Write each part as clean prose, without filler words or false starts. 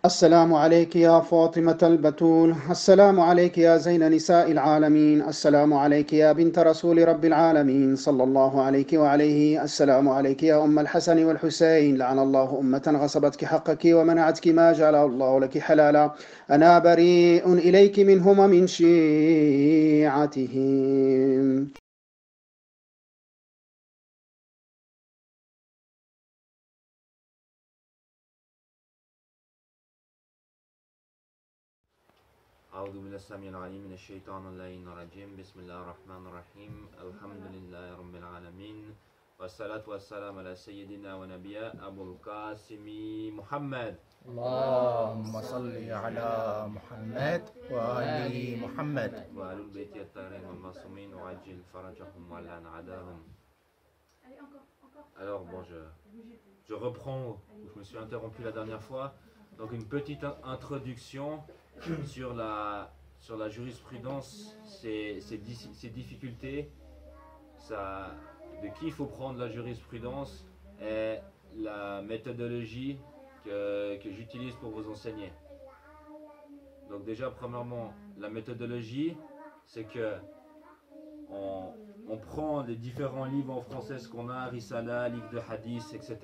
السلام عليك يا فاطمة البتول، السلام عليك يا زين نساء العالمين، السلام عليك يا بنت رسول رب العالمين صلى الله عليك وعليه، السلام عليك يا أم الحسن والحسين، لعن الله أمة غصبتك حقك ومنعتك ما جعله الله لك حلالا، أنا بريء إليك منهم ومن شيعتهم. أعوذ بالله السميع العليم من الشيطان اللعين الرجيم بسم الله الرحمن الرحيم الحمد لله رب العالمين والصلاة والسلام على سيدنا ونبينا أبو القاسم محمد اللهم صل على محمد وآل محمد وآل البيت الطاهرين والمعصومين وعجل فرجهم ولعن عداهم. Alors bon, je reprends où je me suis interrompu la dernière fois. Donc une petite introduction sur la jurisprudence, ses difficultés, de qui il faut prendre la jurisprudence et la méthodologie que j'utilise pour vous enseigner. Donc déjà premièrement, la méthodologie, c'est que on prend les différents livres en français, ce qu'on a, Risala, livre de hadith, etc.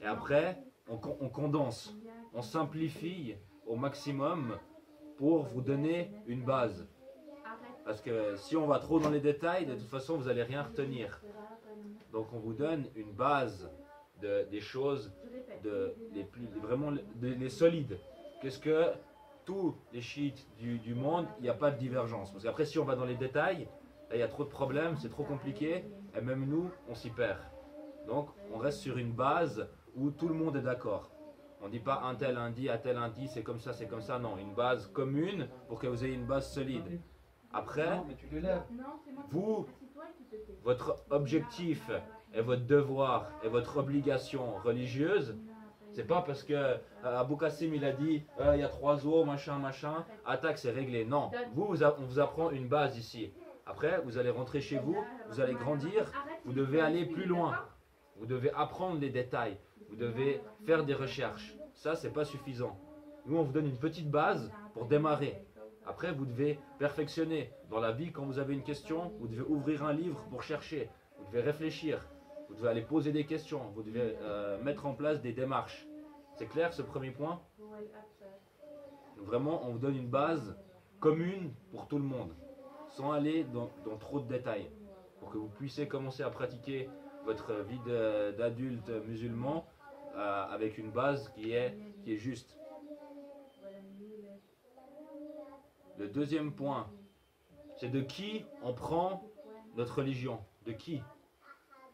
Et après, on condense, on simplifie au maximum pour vous donner une base. Parce que si on va trop dans les détails, de toute façon, vous n'allez rien retenir. Donc on vous donne une base des choses, les solides. Qu'est-ce que tous les chiites du monde, il n'y a pas de divergence. Parce qu'après, si on va dans les détails, là, il y a trop de problèmes, c'est trop compliqué, et même nous, on s'y perd. Donc on reste sur une base où tout le monde est d'accord. On ne dit pas un tel dit, c'est comme ça, non. Une base commune pour que vous ayez une base solide. Après, vous, votre objectif et votre devoir et votre obligation religieuse, c'est pas parce que Abou Kassim il a dit il y a 3 eaux, machin, attaque c'est réglé. Non, on vous apprend une base ici. Après, vous allez rentrer chez vous, vous allez grandir, vous devez aller plus loin. Vous devez apprendre les détails, vous devez faire des recherches. Ça, c'est pas suffisant. Nous, on vous donne une petite base pour démarrer. Après, vous devez perfectionner. Dans la vie, quand vous avez une question, vous devez ouvrir un livre pour chercher. Vous devez réfléchir. Vous devez aller poser des questions. Vous devez mettre en place des démarches. C'est clair, ce premier point? Donc, vraiment, on vous donne une base commune pour tout le monde, sans aller dans trop de détails, pour que vous puissiez commencer à pratiquer votre vie d'adulte musulman avec une base qui est juste. Le deuxième point, c'est de qui on prend notre religion. De qui?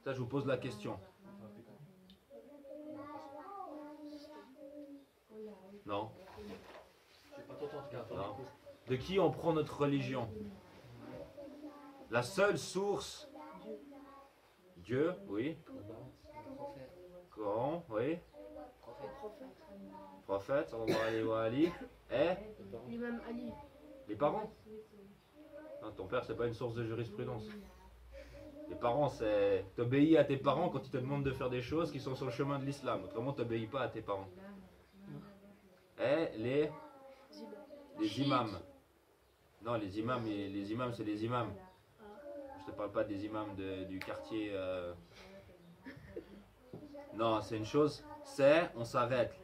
Ça, je vous pose la question. Non? Non. De qui on prend notre religion? La seule source, Dieu, oui. Coran, oui. Prophète, sallallahu alayhi wa ali. Et L'imam Ali. les parents. Non, ton père, c'est pas une source de jurisprudence. Les parents, c'est t'obéis à tes parents quand ils te demandent de faire des choses qui sont sur le chemin de l'islam. Autrement, t'obéis pas à tes parents. Et les imams. Non, les imams, c'est les imams. Je te parle pas des imams du quartier. Non, c'est une chose. On s'arrête.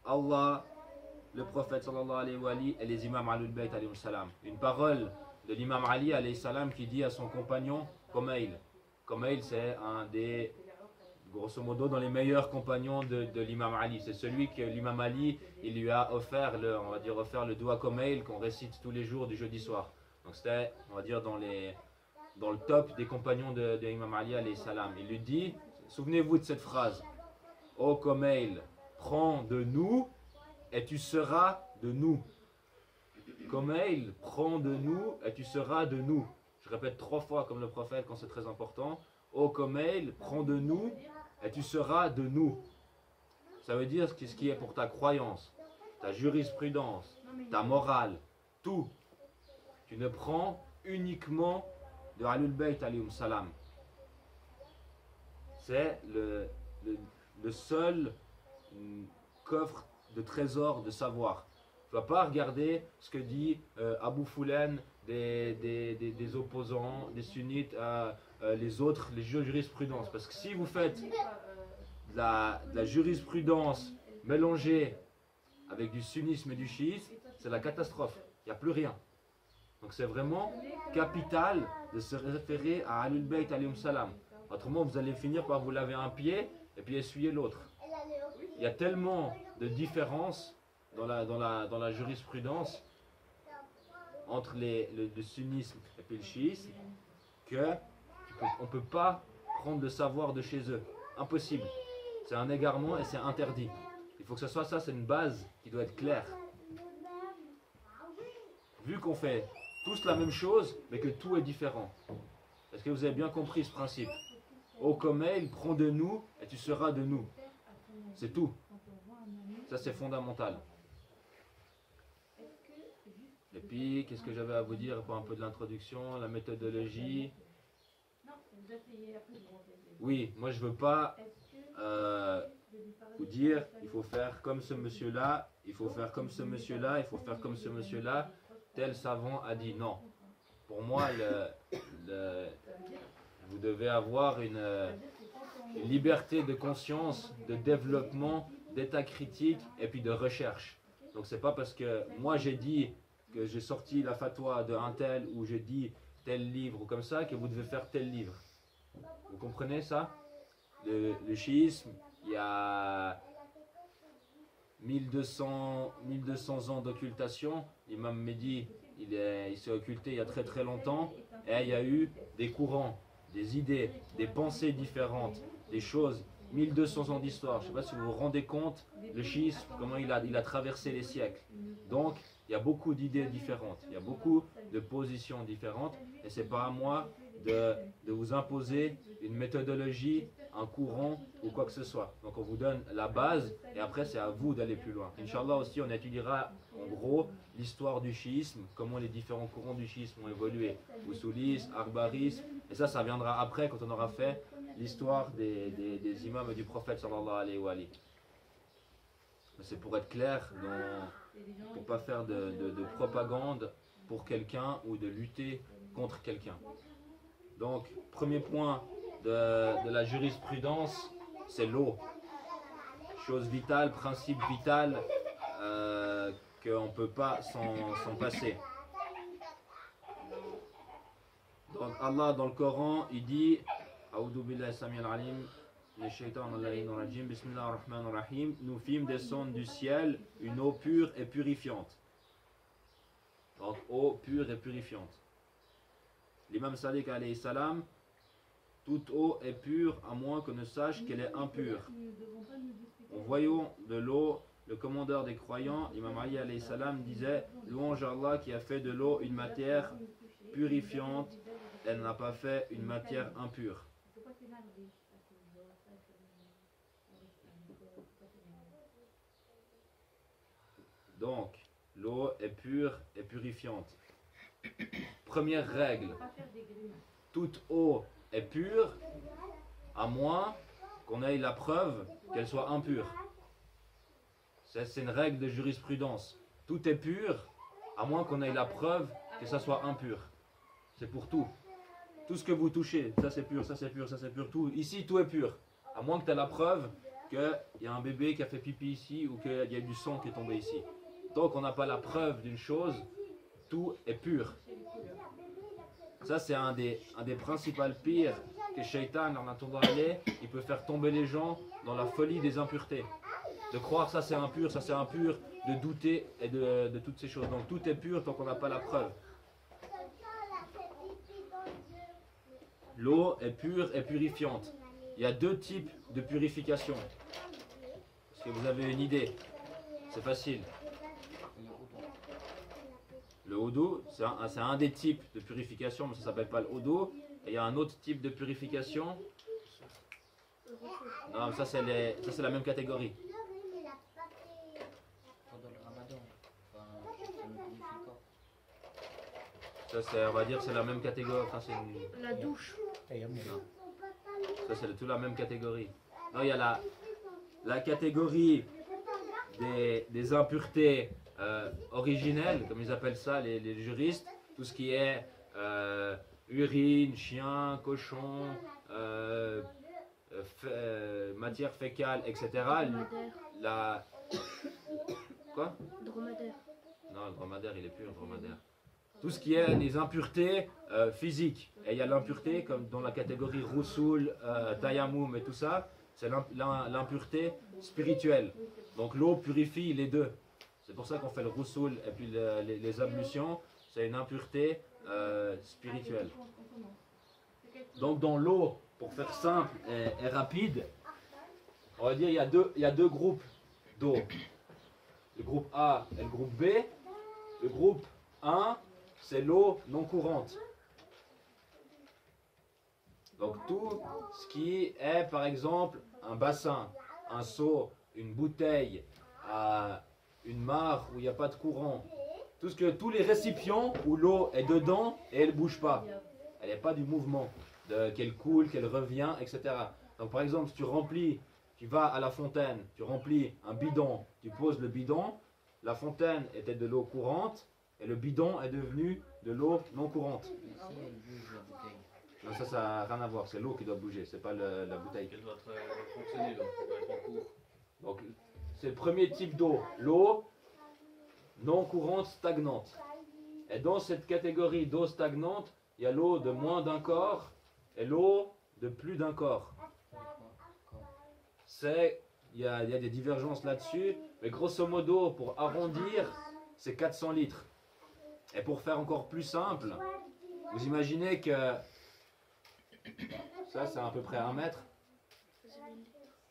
Allah, le prophète sallallahu alayhi wa ali, et les imams Ahlul Bayt alayhi salam. Une parole de l'imam Ali alayhi salam qui dit à son compagnon Kumail. Kumail, c'est un des, grosso modo, dans les meilleurs compagnons de l'imam Ali. C'est celui que l'imam Ali, il lui a offert le doua Kumail qu'on récite tous les jours du jeudi soir. Donc c'était, on va dire, dans le top des compagnons de l'imam Ali alayhi salam. Il lui dit, souvenez-vous de cette phrase, ô Kumail, prends de nous et tu seras de nous. Kumail, prends de nous et tu seras de nous. Je répète 3 fois comme le prophète quand c'est très important. Ô Kumail, prends de nous et tu seras de nous. Ça veut dire ce qui est pour ta croyance, ta jurisprudence, ta morale, tout. Tu ne prends uniquement de Ahlul Bayt alayhim salam. C'est le seul coffre de trésors de savoir. Tu ne vas pas regarder ce que dit Abu Foulen des opposants, des sunnites, les autres, les jurisprudences. Parce que si vous faites de la jurisprudence mélangée avec du sunnisme et du chiisme, c'est la catastrophe. Il n'y a plus rien. Donc c'est vraiment capital de se référer à Ahlul Bayt alayhim salam. Autrement, vous allez finir par vous laver un pied et puis essuyer l'autre. Il y a tellement de différences dans la jurisprudence entre le sunnisme et puis le chiisme qu'on ne peut pas prendre le savoir de chez eux. Impossible. C'est un égarement et c'est interdit. Il faut que ce soit ça, c'est une base qui doit être claire. Vu qu'on fait tous la même chose, mais que tout est différent. Est-ce que vous avez bien compris ce principe? Ô Komeil, prends de nous et tu seras de nous. C'est tout. Ça, c'est fondamental. Et puis, qu'est-ce que j'avais à vous dire pour un peu de l'introduction, la méthodologie? Oui, moi je veux pas vous dire il faut faire comme ce monsieur-là, il faut faire comme ce monsieur-là, il faut faire comme ce monsieur-là. Tel savant a dit non. Pour moi, vous devez avoir une liberté de conscience, de développement, d'état critique et puis de recherche. Donc c'est pas parce que moi j'ai dit que j'ai sorti la fatwa de un tel ou j'ai dit tel livre ou comme ça que vous devez faire tel livre. Vous comprenez ça? Le chiisme, il y a 1200 ans d'occultation. L'imam Mehdi, il s'est occulté il y a très très longtemps. Et il y a eu des courants, des idées, des pensées différentes, des choses. 1200 ans d'histoire. Je ne sais pas si vous vous rendez compte, le chiisme, comment il a traversé les siècles. Donc, il y a beaucoup d'idées différentes. Il y a beaucoup de positions différentes. Et ce n'est pas à moi de vous imposer une méthodologie, un courant ou quoi que ce soit. Donc on vous donne la base et après c'est à vous d'aller plus loin. Inch'Allah aussi on étudiera en gros l'histoire du chiisme, comment les différents courants du chiisme ont évolué. Usulisme, Akbarisme, et ça viendra après quand on aura fait l'histoire des imams et du prophète sallallahu alayhi wa alihi. C'est pour être clair, pour ne pas faire de propagande pour quelqu'un ou de lutter contre quelqu'un. Donc, premier point de la jurisprudence, c'est l'eau. Chose vitale, principe vital qu'on ne peut pas s'en passer. Donc Allah dans le Coran, il dit A'udhu billahi samil alim, les shaitans rajim, bismillah ar-Rahman ar-Rahim, nous fîmes descendre du ciel une eau pure et purifiante. Donc eau pure et purifiante. L'imam Sadiq alayhi salam, toute eau est pure à moins qu'on ne sache qu'elle est impure. En voyant de l'eau, le commandeur des croyants, l'imam Ali alayhi salam disait louange à Allah qui a fait de l'eau une matière purifiante, elle n'a pas fait une matière impure. Donc, l'eau est pure et purifiante. Première règle, toute eau est pure à moins qu'on ait la preuve qu'elle soit impure. C'est une règle de jurisprudence. Tout est pur à moins qu'on ait la preuve que ça soit impur. C'est pour tout. Tout ce que vous touchez, ça c'est pur, ça c'est pur, ça c'est pur. Tout, ici tout est pur. À moins que tu aies la preuve qu'il y a un bébé qui a fait pipi ici ou qu'il y a du sang qui est tombé ici. Tant qu'on n'a pas la preuve d'une chose, tout est pur. Ça c'est un des principaux pires que Shaitan, il peut faire tomber les gens dans la folie des impuretés. De croire ça c'est impur, de douter et de toutes ces choses. Donc tout est pur tant qu'on n'a pas la preuve. L'eau est pure et purifiante. Il y a deux types de purification. Est-ce que vous avez une idée? C'est facile. Le wudu, c'est un des types de purification, mais ça ne s'appelle pas le wudu. Et il y a un autre type de purification. Non, ça c'est la même catégorie. Ça c'est, on va dire, c'est la même catégorie. Enfin, La douche. Non. Ça c'est tout la même catégorie. Non, il y a la catégorie des impuretés originelles, comme ils appellent ça les juristes, tout ce qui est urine, chien, cochon, matière fécale, etc. La... Quoi? Dromadaire. Non, le dromadaire, il est plus un dromadaire. Tout ce qui est les impuretés physiques. Et il y a l'impureté, comme dans la catégorie roussoul, tayammum et tout ça, c'est l'impureté spirituelle. Donc l'eau purifie les deux. C'est pour ça qu'on fait le roussoul et puis les ablutions, c'est une impureté spirituelle. Donc dans l'eau, pour faire simple et rapide, on va dire il y a deux groupes d'eau. Le groupe A et le groupe B. Le groupe 1, c'est l'eau non courante. Donc tout ce qui est par exemple un bassin, un seau, une bouteille, une mare où il n'y a pas de courant, tous les récipients où l'eau est dedans et elle ne bouge pas. Elle n'est pas du mouvement, qu'elle coule, qu'elle revient, etc. Donc par exemple, si tu vas à la fontaine, tu remplis un bidon, tu poses le bidon, la fontaine était de l'eau courante et le bidon est devenu de l'eau non courante. Non, ça n'a rien à voir, c'est l'eau qui doit bouger, c'est pas la bouteille. Elle doit fonctionner, donc elle doit être en cours. Donc c'est le premier type d'eau, l'eau non courante stagnante. Et dans cette catégorie d'eau stagnante, il y a l'eau de moins d'un quart et l'eau de plus d'un quart. Il y a des divergences là-dessus, mais grosso modo, pour arrondir, c'est 400 litres. Et pour faire encore plus simple, vous imaginez que ça, c'est à peu près 1 mètre.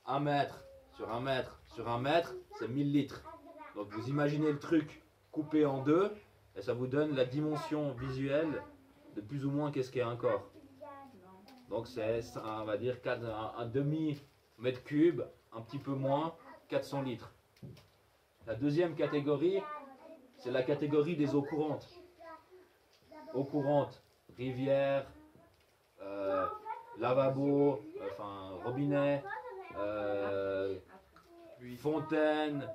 1 mètre sur 1 mètre sur 1 mètre, c'est 1000 litres. Donc vous imaginez le truc coupé en deux, et ça vous donne la dimension visuelle de plus ou moins qu'est-ce qu'est un corps. Donc c'est, on va dire, un demi-mètre cube, un petit peu moins, 400 litres. La deuxième catégorie, c'est la catégorie des eaux courantes. Eaux courantes, rivière, lavabo, enfin robinet, fontaine,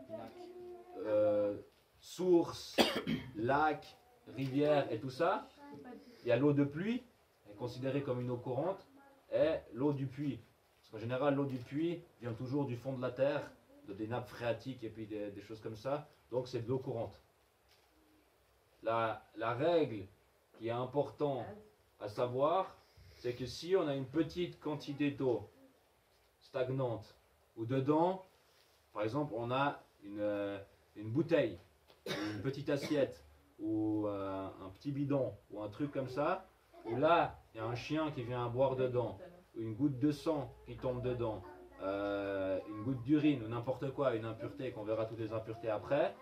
source, lac, rivière et tout ça. Il y a l'eau de pluie, est considérée comme une eau courante, et l'eau du puits. Parce qu'en général, l'eau du puits vient toujours du fond de la terre, des nappes phréatiques et puis des choses comme ça. Donc c'est de l'eau courante. La règle qui est importante à savoir, c'est que si on a une petite quantité d'eau stagnante, ou dedans, par exemple, on a une bouteille, une petite assiette, ou un petit bidon, ou un truc comme ça, où là, il y a un chien qui vient boire dedans, ou une goutte de sang qui tombe dedans, une goutte d'urine, ou n'importe quoi, une impureté, qu'on verra toutes les impuretés après,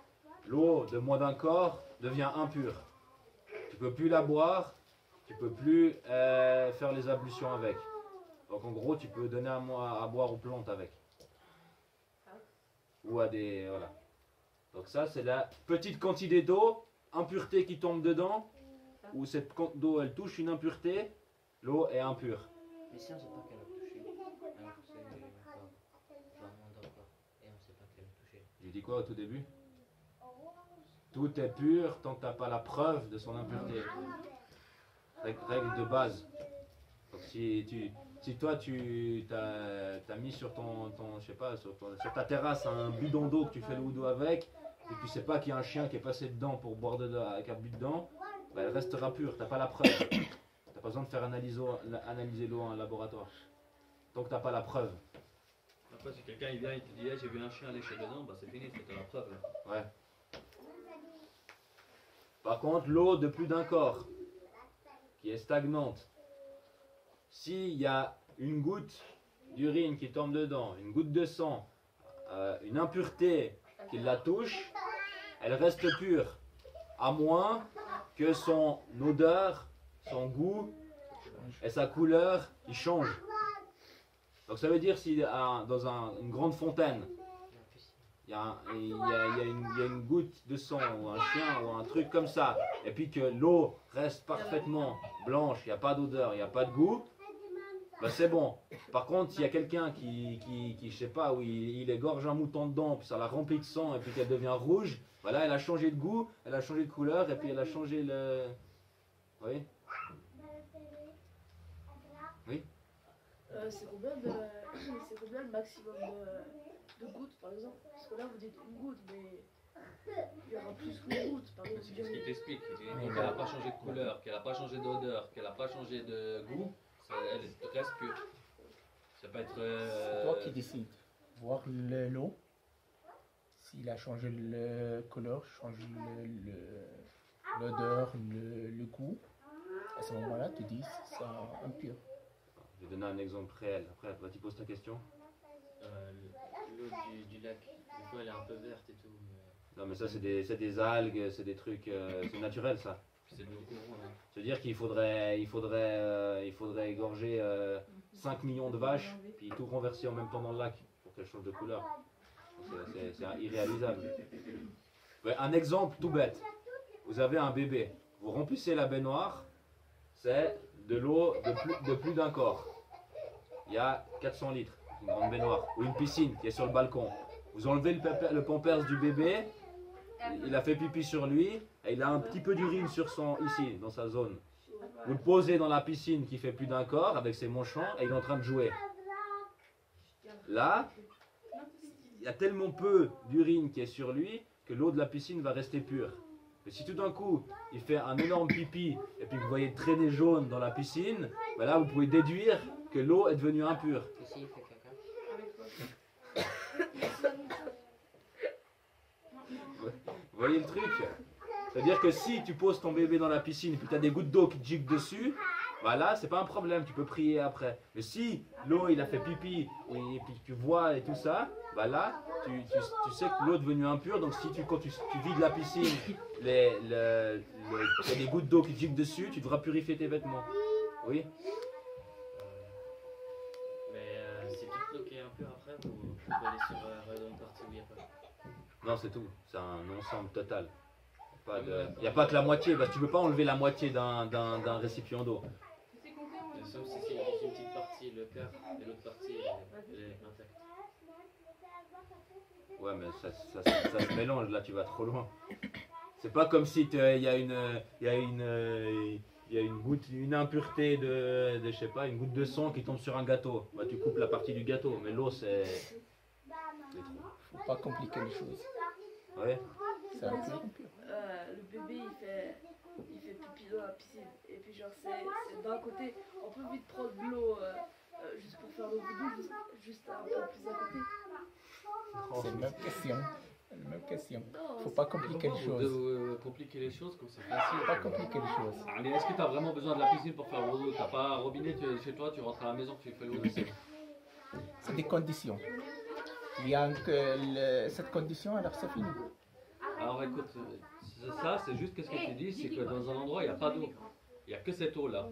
l'eau de moins d'un quart devient impure. Tu ne peux plus la boire, tu ne peux plus faire les ablutions avec. Donc en gros, tu peux donner à boire aux plantes avec. Ou à des... Voilà. Donc ça, c'est la petite quantité d'eau, impureté qui tombe dedans, où cette eau, elle touche une impureté, l'eau est impure. Mais si on ne sait pas qu'elle a touché, alors c'est vraiment d'accord, et on ne sait pas qu'elle a touché. J'ai dit quoi au tout début? Tout est pur tant que tu n'as pas la preuve de son impureté. Règle de base. Donc si toi tu t'as mis sur je sais pas, sur ta terrasse un bidon d'eau que tu fais le wudu avec, et tu sais pas qu'il y a un chien qui est passé dedans pour boire avec un but dedans, bah, elle restera pure, t'as pas la preuve. T'as pas besoin de faire analyser l'eau en laboratoire. Donc t'as pas la preuve. Après, si quelqu'un il vient et te dit hey, j'ai vu un chien lécher dedans, bah c'est fini, c'est la preuve. Là. Ouais. Par contre, l'eau de plus d'un quart, qui est stagnante, s'il y a une goutte d'urine qui tombe dedans, une goutte de sang, une impureté qui la touche, elle reste pure, à moins que son odeur, son goût et sa couleur ils changent. Donc ça veut dire si dans une grande fontaine, il y a une goutte de sang ou un chien ou un truc comme ça, et puis que l'eau reste parfaitement blanche, il n'y a pas d'odeur, il n'y a pas de goût, bah c'est bon. Par contre, s'il y a quelqu'un je sais pas, où il égorge un mouton dedans, puis ça la remplit de sang, et puis qu'elle devient rouge, voilà, elle a changé de goût, elle a changé de couleur, et puis elle a changé le... Oui. Oui. C'est combien le maximum de gouttes par exemple? Parce que là vous dites une goutte, mais il y aura plus qu'une goutte. Par exemple, C'est ce qu'il t'explique. Il dit qu'elle n'a pas changé de couleur, qu'elle n'a pas changé d'odeur, qu'elle n'a pas changé de goût, elle reste pure. Ça peut être. C'est toi qui décides. Voir l'eau. S'il a changé le couleur, changé l'odeur, le goût. À ce moment-là, tu dis c'est impur. Je vais donner un exemple réel. Après, tu poses ta question. L'eau du lac, des fois elle est un peu verte et tout. Non, mais ça, c'est des algues, c'est des trucs. C'est naturel, ça. C'est de l'eau courante. Hein. C'est-à-dire qu'il faudrait égorger 5 millions de vaches, puis tout renverser en même temps dans le lac pour qu'elles changent de couleur. C'est irréalisable. Ouais, un exemple tout bête. Vous avez un bébé, vous remplissez la baignoire, c'est de l'eau de plus d'un corps. Il y a 400 litres, une grande baignoire, ou une piscine qui est sur le balcon. Vous enlevez le pampers du bébé, il a fait pipi sur lui, et il a un petit peu d'urine ici, dans sa zone. Vous le posez dans la piscine qui fait plus d'un corps, avec ses manchons, et il est en train de jouer. Là, il y a tellement peu d'urine qui est sur lui, que l'eau de la piscine va rester pure. Mais si tout d'un coup, il fait un énorme pipi, et puis que vous voyez de traînées jaunes dans la piscine, ben là, vous pouvez déduire que l'eau est devenue impure. Ici il fait caca. Vous voyez le truc? C'est-à-dire que si tu poses ton bébé dans la piscine et puis tu as des gouttes d'eau qui te giclent dessus, voilà, c'est pas un problème, tu peux prier après. Mais si l'eau il a fait pipi et puis tu vois et tout ça, bah là, tu sais que l'eau est devenue impure, donc si quand tu vides la piscine, tu as des gouttes d'eau qui te giclent dessus, tu devras purifier tes vêtements. Oui? Mais si toute l'eau qui est impure après, vous pouvez aller sur une partie où il n'y a pas. Non, c'est tout, c'est un ensemble total. Il n'y a pas que la moitié, parce que tu ne peux pas enlever la moitié d'un récipient d'eau. Sauf si c'est juste une petite partie, le cœur, et l'autre partie elle est intacte. Ouais, mais ça se mélange, là tu vas trop loin. C'est pas comme si il y a une goutte, une impureté je sais pas, une goutte de sang qui tombe sur un gâteau. Bah, tu coupes la partie du gâteau, mais l'eau c'est trop. Faut pas compliquer les choses. Ouais. C'est Par impur. exemple, le bébé il fait pipi dans la piscine et puis genre c'est d'un côté on peut vite prendre de l'eau juste pour faire le voodoo juste un peu plus à côté. C'est la même question. La même question. Non, Faut pas compliquer les choses. Compliquer les choses comme c'est Faut facile. pas compliquer les choses. Mais est-ce que tu as vraiment besoin de la piscine pour faire le wudu? T'as pas un robinet chez toi, tu rentres à la maison, tu fais le wudu. C'est des conditions. Il y a cette condition, alors c'est fini. Alors écoute, ça c'est juste qu'est-ce que tu dis, c'est que dans un endroit il n'y a pas d'eau. Il n'y a que cette eau-là.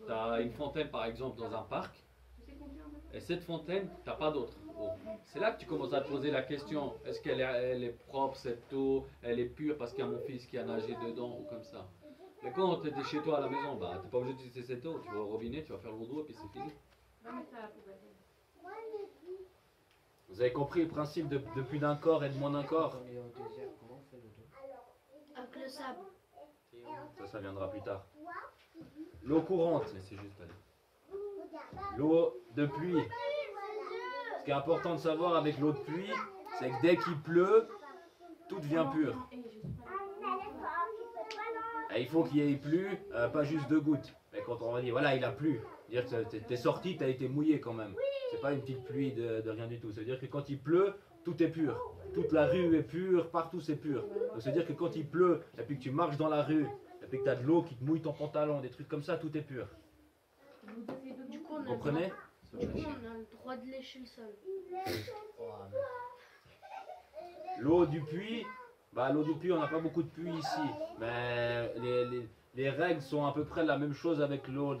Tu as une fontaine par exemple dans un parc, et cette fontaine, tu n'as pas d'autre eau. C'est là que tu commences à te poser la question, est-ce qu'elle est propre cette eau, elle est pure parce qu'il y a mon fils qui a nagé dedans ou comme ça. Mais quand tu es chez toi à la maison, bah, tu n'es pas obligé d'utiliser cette eau, tu vas au robinet, tu vas faire le wudu et puis c'est fini. Vous avez compris le principe de plus d'un corps et de moins d'un corps? Quand on est au désert, comment on fait le dos? Avec le sable. Ça viendra plus tard. L'eau courante, Mais c'est juste aller. l'eau de pluie. Ce qui est important de savoir avec l'eau de pluie, c'est que dès qu'il pleut, tout devient pur. Et il faut qu'il y ait plu, pas juste 2 gouttes. Mais quand on va dire, voilà, il a plu, dire que t'es sorti, t'as été mouillé quand même. C'est pas une petite pluie de rien du tout. Ça veut dire que quand il pleut, tout est pur. Toute la rue est pure, partout c'est pur. Donc ça veut dire que quand il pleut, et puis que tu marches dans la rue, et puis que tu as de l'eau qui te mouille ton pantalon, des trucs comme ça, tout est pur. Du coup, on a, Vous comprenez? du coup, on a le droit de lécher le sol. L'eau du puits, l'eau du puits, on n'a pas beaucoup de puits ici. Mais les règles sont à peu près la même chose avec l'eau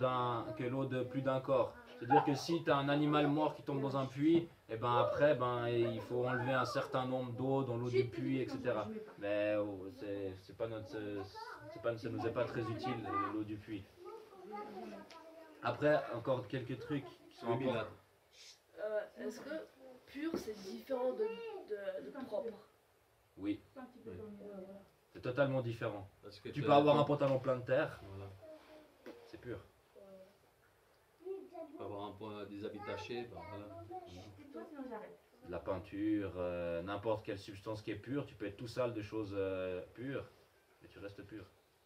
que l'eau de plus d'un corps. C'est-à-dire que si tu as un animal mort qui tombe dans un puits, et ben après, il faut enlever un certain nombre d'eau dans l'eau du puits, etc. Mais ça nous est pas très utile, l'eau du puits. Après, encore quelques trucs qui sont Oui, importants. Est-ce que pur c'est différent de propre? Oui, c'est totalement différent. Parce que Tu peux avoir un pantalon plein de terre, Voilà. c'est pur. Tu peux avoir un point des habits tachés, ben voilà. De la peinture, n'importe quelle substance qui est pure, tu peux être tout sale de choses pures, mais tu restes pur.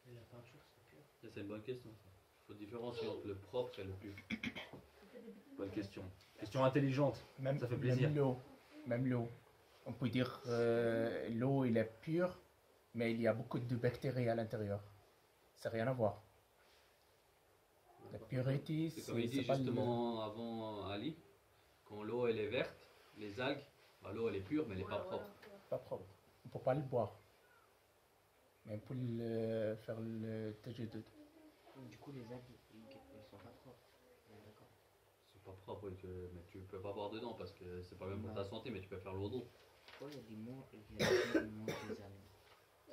Et la peinture, c'est pur. Ça, c'est une bonne question. Il faut différencier entre le propre et le pur. Bonne question. Question intelligente. Même, Ça fait plaisir. Même l'eau. On peut dire l'eau, il est pure, mais il y a beaucoup de bactéries à l'intérieur. Ça n'a rien à voir. La pureté, C'est comme il dit pas justement avant Ali, quand l'eau elle est verte, les algues, bah, l'eau elle est pure mais elle n'est pas propre. pas propre. On ne peut pas le boire. Mais pour faire le tajdid. Du coup, les algues, ils sont pas propres. On est d'accord. C'est pas propre, oui, mais tu peux pas boire dedans parce que c'est pas même pour ta santé, mais tu peux faire l'eau d'eau. Pourquoi il y a des mots, il y a des gens qui mangent des algues?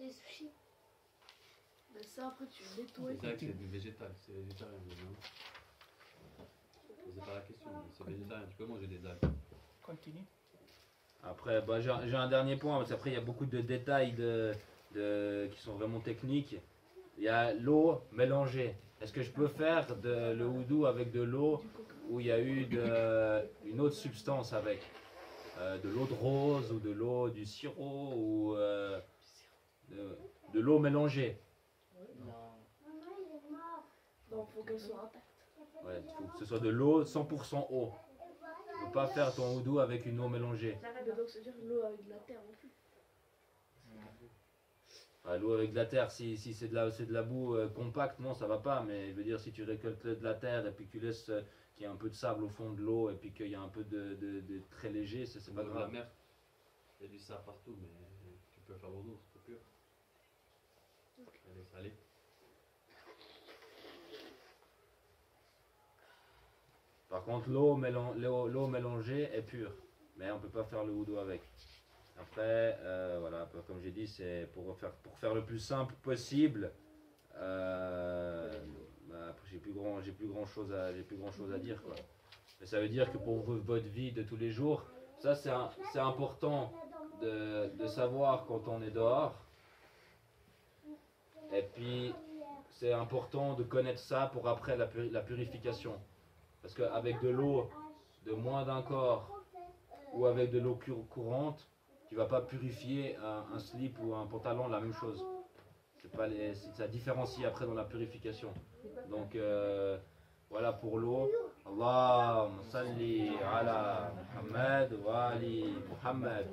Les sushis. Mais ça après tu nettoies. C'est vrai que c'est du végétal, c'est végétarien. C'est pas la question, mais c'est végétarien, tu peux manger des algues. Continue. Après, bah, j'ai un dernier point, parce qu'après il y a beaucoup de détails qui sont vraiment techniques. Il y a l'eau mélangée. Est-ce que je peux faire le houdou avec de l'eau où il y a eu une autre substance avec de l'eau de rose ou de l'eau du sirop ou de l'eau mélangée? Non. Non, faut qu'elle soit intacte. Ouais, il faut que ce soit de l'eau 100% eau. Tu ne peux pas faire ton houdou avec une eau mélangée. Mais donc c'est dire l'eau avec de la terre non plus. L'eau avec de la terre, si c'est de la boue compacte, non, ça va pas. Mais je veux dire, si tu récoltes de la terre et puis que tu laisses qu'il y ait un peu de sable au fond de l'eau et puis qu'il y a un peu de très léger, c'est pas Dans la grave. mer, il y a du sable partout, mais tu peux faire l'eau d'eau, c'est pur. Elle est salée. Par contre, l'eau mélangée est pure, mais on peut pas faire le houdou avec. Après, voilà, comme j'ai dit, c'est pour faire le plus simple possible. Après, j'ai plus grand chose à dire, quoi. Mais ça veut dire que pour votre vie de tous les jours, ça c'est important de savoir quand on est dehors. Et puis c'est important de connaître ça pour après la purification. Parce qu'avec de l'eau de moins d'un corps ou avec de l'eau courante, tu vas pas purifier un slip ou un pantalon la même chose. Ça différencie après dans la purification. Donc voilà pour l'eau. Allahumma salli ala Muhammad wa ali Muhammad.